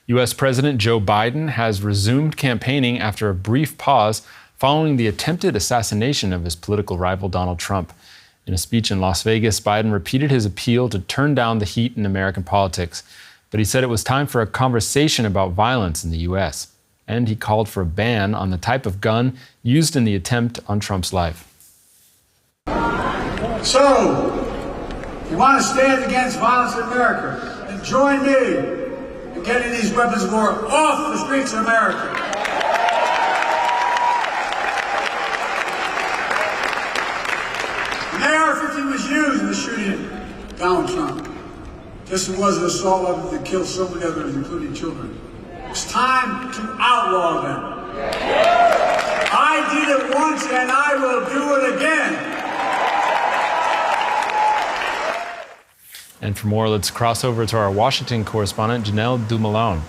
U.S. President Joe Biden has resumed campaigning after a brief pause following the attempted assassination of his political rival Donald Trump. In a speech in Las Vegas, Biden repeated his appeal to turn down the heat in American politics, but he said it was time for a conversation about violence in the U.S. And he called for a ban on the type of gun used in the attempt on Trump's life. So, if you want to stand against violence in America, then join me in getting these weapons of war off the streets of America. An AR-15 was used in the shooting of Donald Trump. Just as it was an assault weapon that killed so many others, including children. It's time to outlaw them. I did it once and I will do it again. And for more, let's cross over to our Washington correspondent, Janelle Dumoulin.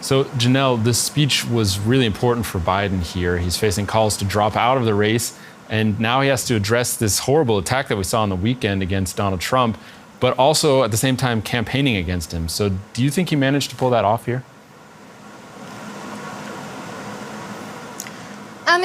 So, Janelle, this speech was really important for Biden here. He's facing calls to drop out of the race, and now he has to address this horrible attack that we saw on the weekend against Donald Trump, but also at the same time campaigning against him. So do you think he managed to pull that off here?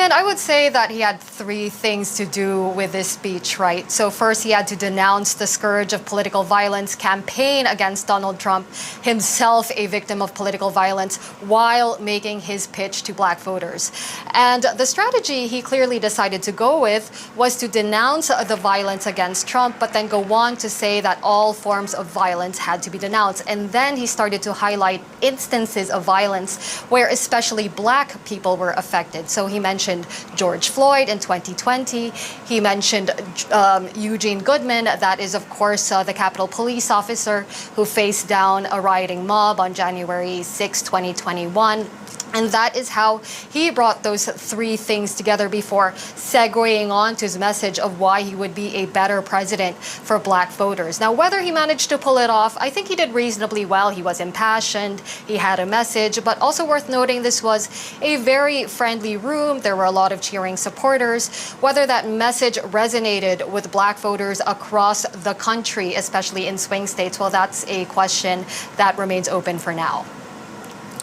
I would say that he had three things to do with this speech, right? So first, he had to denounce the scourge of political violence campaign against Donald Trump, himself a victim of political violence, while making his pitch to black voters. And the strategy he clearly decided to go with was to denounce the violence against Trump, but then go on to say that all forms of violence had to be denounced. And then he started to highlight instances of violence where especially black people were affected. So he mentioned George Floyd in 2020. He mentioned Eugene Goodman, that is, of course, the Capitol Police officer who faced down a rioting mob on January 6, 2021. And that is how he brought those three things together before segueing on to his message of why he would be a better president for black voters. Now, whether he managed to pull it off, I think he did reasonably well. He was impassioned, he had a message, but also worth noting this was a very friendly room. There were a lot of cheering supporters. Whether that message resonated with black voters across the country, especially in swing states, well, that's a question that remains open for now.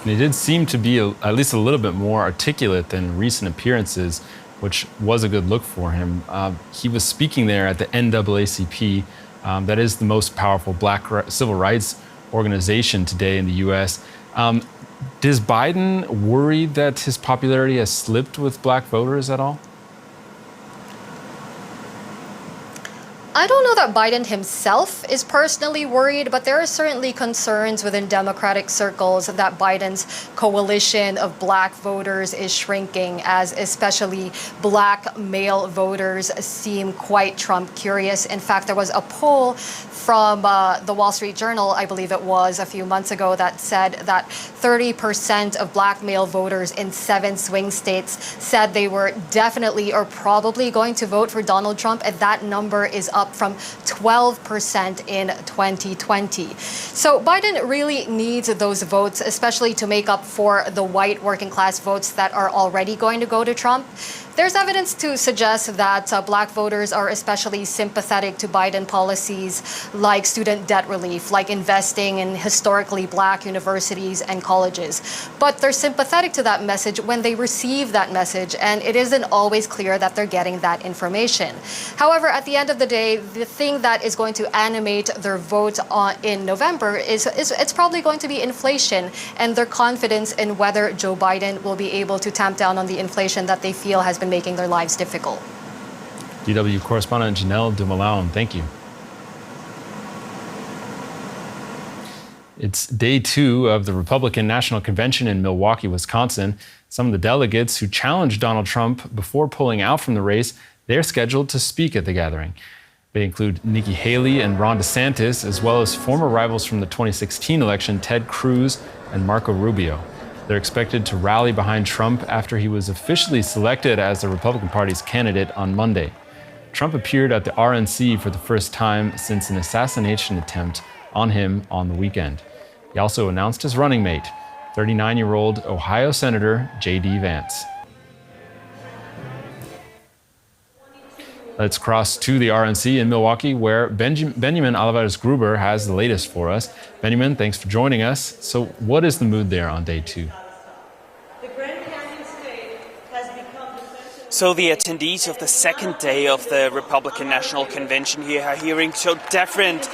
And he did seem to be at least a little bit more articulate than recent appearances, which was a good look for him. He was speaking there at the NAACP, that is the most powerful black civil rights organization today in the U.S. Does Biden worry that his popularity has slipped with black voters at all? I don't know that Biden himself is personally worried, but there are certainly concerns within Democratic circles that Biden's coalition of black voters is shrinking, as especially black male voters seem quite Trump curious. In fact, there was a poll from the Wall Street Journal, I believe it was a few months ago, that said that 30% of black male voters in 7 swing states said they were definitely or probably going to vote for Donald Trump, and that number is up from 12% in 2020. So Biden really needs those votes, especially to make up for the white working class votes that are already going to go to Trump. There's evidence to suggest that black voters are especially sympathetic to Biden policies like student debt relief, like investing in historically black universities and colleges. But they're sympathetic to that message when they receive that message, and it isn't always clear that they're getting that information. However, at the end of the day, the thing that is going to animate their vote in November is it's probably going to be inflation and their confidence in whether Joe Biden will be able to tamp down on the inflation that they feel has been making their lives difficult. DW correspondent Janelle Dumoulin, thank you. It's day 2 of the Republican National Convention in Milwaukee, Wisconsin. Some of the delegates who challenged Donald Trump before pulling out from the race, they're scheduled to speak at the gathering. They include Nikki Haley and Ron DeSantis, as well as former rivals from the 2016 election, Ted Cruz and Marco Rubio. They're expected to rally behind Trump after he was officially selected as the Republican Party's candidate on Monday. Trump appeared at the RNC for the first time since an assassination attempt on him on the weekend. He also announced his running mate, 39-year-old Ohio Senator J.D. Vance. Let's cross to the RNC in Milwaukee, where Benjamin Alvarez-Gruber has the latest for us. Benjamin, thanks for joining us. So what is the mood there on day 2? So the attendees of the second day of the Republican National Convention here are hearing so different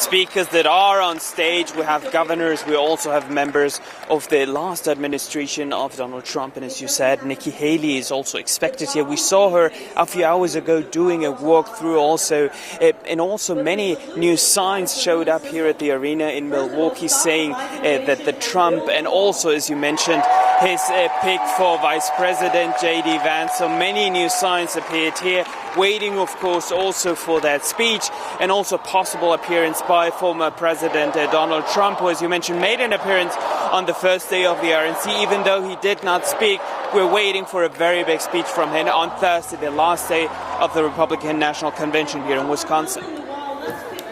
speakers that are on stage. We have governors, we also have members of the last administration of Donald Trump. And as you said, Nikki Haley is also expected here. We saw her a few hours ago doing a walkthrough also. And also many new signs showed up here at the arena in Milwaukee saying that the Trump and also, as you mentioned, his pick for Vice President J.D. Vance. So many new signs appeared here, waiting, of course, also for that speech and also possible appearance by former President Donald Trump, who, as you mentioned, made an appearance on the first day of the RNC. Even though he did not speak, we're waiting for a very big speech from him on Thursday, the last day of the Republican National Convention here in Wisconsin.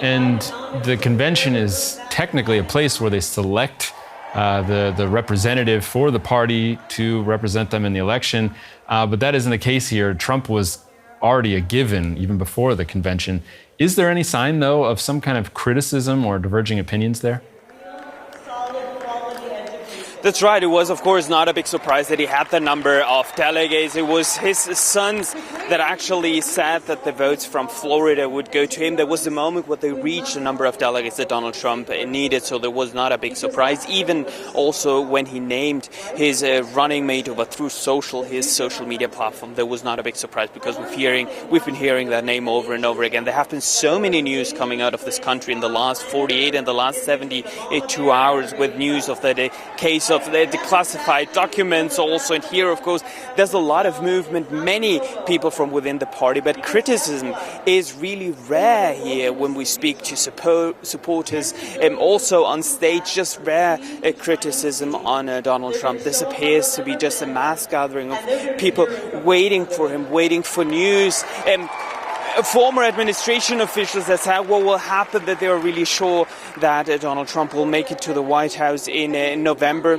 And the convention is technically a place where they select the representative for the party to represent them in the election. But that isn't the case here. Trump was already a given even before the convention. Is there any sign, though, of some kind of criticism or diverging opinions there? That's right. It was, of course, not a big surprise that he had the number of delegates. It was his sons that actually said that the votes from Florida would go to him. There was the moment where they reached the number of delegates that Donald Trump needed, so there was not a big surprise. Even also when he named his running mate through his social media platform, there was not a big surprise because we've been hearing that name over and over again. There have been so many news coming out of this country in the last 48 and the last 72 hours with news of the case of the declassified documents also. And here, of course, there's a lot of movement, many people from within the party, but criticism is really rare here when we speak to supporters. Also on stage, just rare criticism on Donald Trump. This appears to be just a mass gathering of people waiting for him, waiting for news. Former administration officials that said what will happen, that they are really sure that Donald Trump will make it to the White House in November.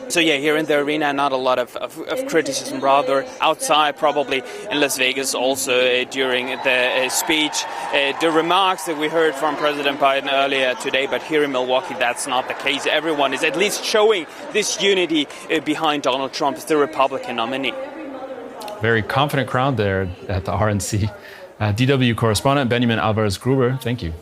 So yeah, here in the arena, not a lot of criticism, rather outside, probably in Las Vegas also during the speech. The remarks that we heard from President Biden earlier today, but here in Milwaukee, that's not the case. Everyone is at least showing this unity behind Donald Trump as the Republican nominee. Very confident crowd there at the RNC. DW correspondent Benjamin Alvarez-Gruber, thank you.